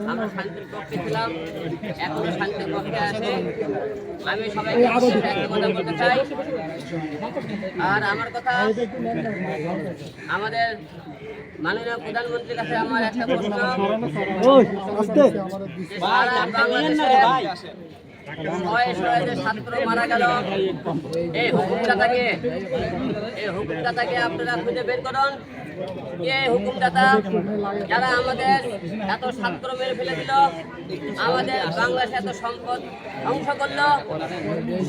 আমরা শান্তির পক্ষে ছিলাম, এখনো শান্তির পক্ষে আছে। আমি সবাইকে একটা কথা বলতে চাই। আর আমার কথা, আমাদের মাননীয় প্রধানমন্ত্রীর কাছে আমার একটা প্রশ্ন, যে ছাত্র মারা গেল, এই হুকুমদাতাকে আপনারা খুঁজে বের করুন। এই হুকুমদাতা যারা আমাদের এত ছাত্র মেরে ফেলে দিল, আমাদের বাংলাদেশে এত সম্পদ ধ্বংস করলো,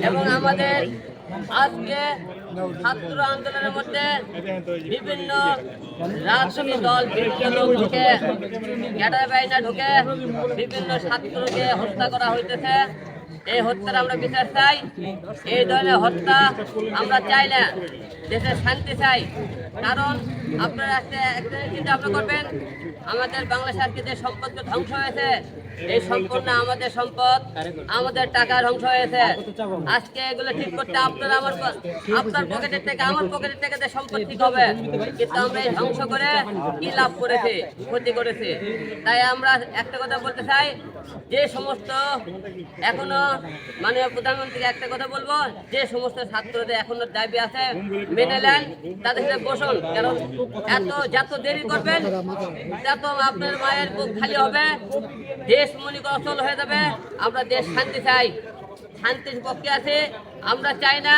এবং আমাদের আজকে ছাত্র আন্দোলনের মধ্যে বিভিন্ন রাজনৈতিক দল, বিভিন্ন লোক ঢুকে, ক্যাডার বাহিনী ঢুকে বিভিন্ন ছাত্রকে হত্যা করা হইতেছে। এই হত্যার আমরা বিচার চাই। এই ধরনের হত্যা আমরা চাই না, দেশের শান্তি চাই। কারণ আপনারা একটা চিন্তা ভাবনা করবেন, আমাদের বাংলাদেশে আজকে যে সম্পদ ধ্বংস হয়েছে, এই সম্পূর্ণ আমাদের সম্পদ, আমাদের টাকা ধ্বংস হয়েছে। আজকে এগুলো ঠিক করতে আপনার পকেটের থেকে, আমার পকেটের থেকে সম্পদ ঠিক হবে, কিন্তু আমরা এই ধ্বংস করে কি লাভ করেছি, ক্ষতি করেছি। তাই আমরা একটা কথা বলতে চাই, যে সমস্ত এখনো মাননীয় প্রধানমন্ত্রীকে একটা কথা বলবো, যে সমস্ত ছাত্রদের এখনো দাবি আছে মেনে নেন, তাদের সাথে বসুন। কারণ যত দেরি করবেন তত আপনার মায়ের বুক খালি হবে, দেশ মনে অচল হয়ে যাবে। আমরা দেশ শান্তি চাই, শান্তির পক্ষে আছে। আমরা চাই না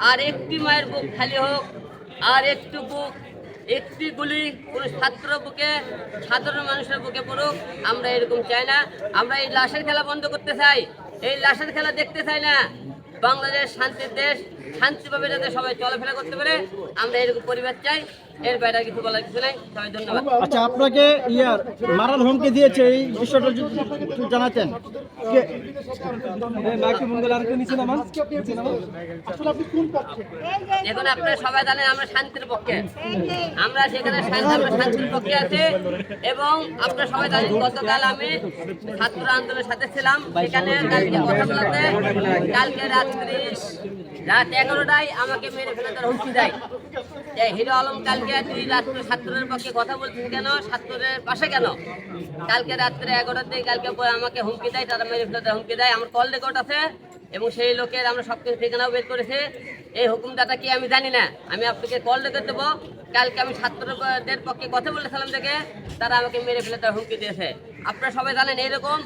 আর একটি মায়ের বুক খালি হোক, আর একটি গুলি কোনো ছাত্র বুকে, সাধারণ মানুষের বুকে পড়ুক, আমরা এরকম চাই না। আমরা এই লাশের খেলা বন্ধ করতে চাই, এই লাশের খেলা দেখতে চাই না। বাংলাদেশ শান্তির দেশ, শান্তিভাবে যাতে সবাই চলাফেরা করতে পারে, আমরা এরকম পরিবেশ চাই। এর বাইরে কিছু বলার কিছু নাই। সবাই ধন্যবাদ। আচ্ছা, আপনাকে মারার হুমকি দিয়েছে, এই বিষয়টা জানাতেন। এখন আপনারা সবাই জানেন আমরা শান্তির পক্ষে, আমরা সেখানে শান্তির পক্ষে আছি। এবং আপনারা সবাই জানেন গতকাল আমি ছাত্র আন্দোলনের সাথে ছিলাম, সেখানে কালকে কথা বলাতে, কালকে রাত 11টায় আমাকে মেরে ফেলে তার হুমকি দেয়। হিরো আলম কালকে রাত্রে ছাত্রদের পক্ষে কথা বলছেন কেন, ছাত্রদের পাশে কেন? কালকে রাত্রে 11টার দিকে কালকে আমাকে হুমকি দেয়, তারা মেরে ফেলে তার হুমকি দেয়। আমার কল রেকর্ড আছে, এবং সেই লোকের আমরা সব কিছু ঠিকানাও বের করেছি। এই হুকুমদাতা কি আমি জানি না, আমি আপনাকে কল রেকর্ড দেবো। কালকে আমি ছাত্রদের পক্ষে কথা বলেছিলাম দেখে তারা আমাকে মেরে ফেলে তার হুমকি দিয়েছে। আপনারা সবাই জানেন এরকম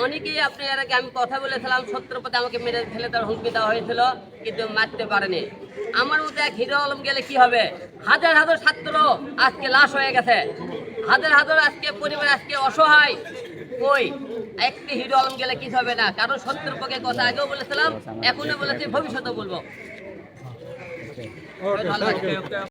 অনেকেই, আপনি এর আগে আমি কথা বলেছিলাম, সত্যর পথে আমাকে মেরে ফেলে তার হুমকি দেওয়া হয়েছিল, কিন্তু মারতে পারেনি। আমার মধ্যে এক হিরো আলম গেলে কি হবে? হাজার হাজার ছাত্র আজকে লাশ হয়ে গেছে, হাজার হাজার আজকে পরিবার আজকে অসহায়। কই একটি হিরো আলম গেলে কিছু হবে না। কারণ সত্যের পক্ষে কথা আগেও বলেছিলাম, এখনো বলেছি, ভবিষ্যতেও বলবো।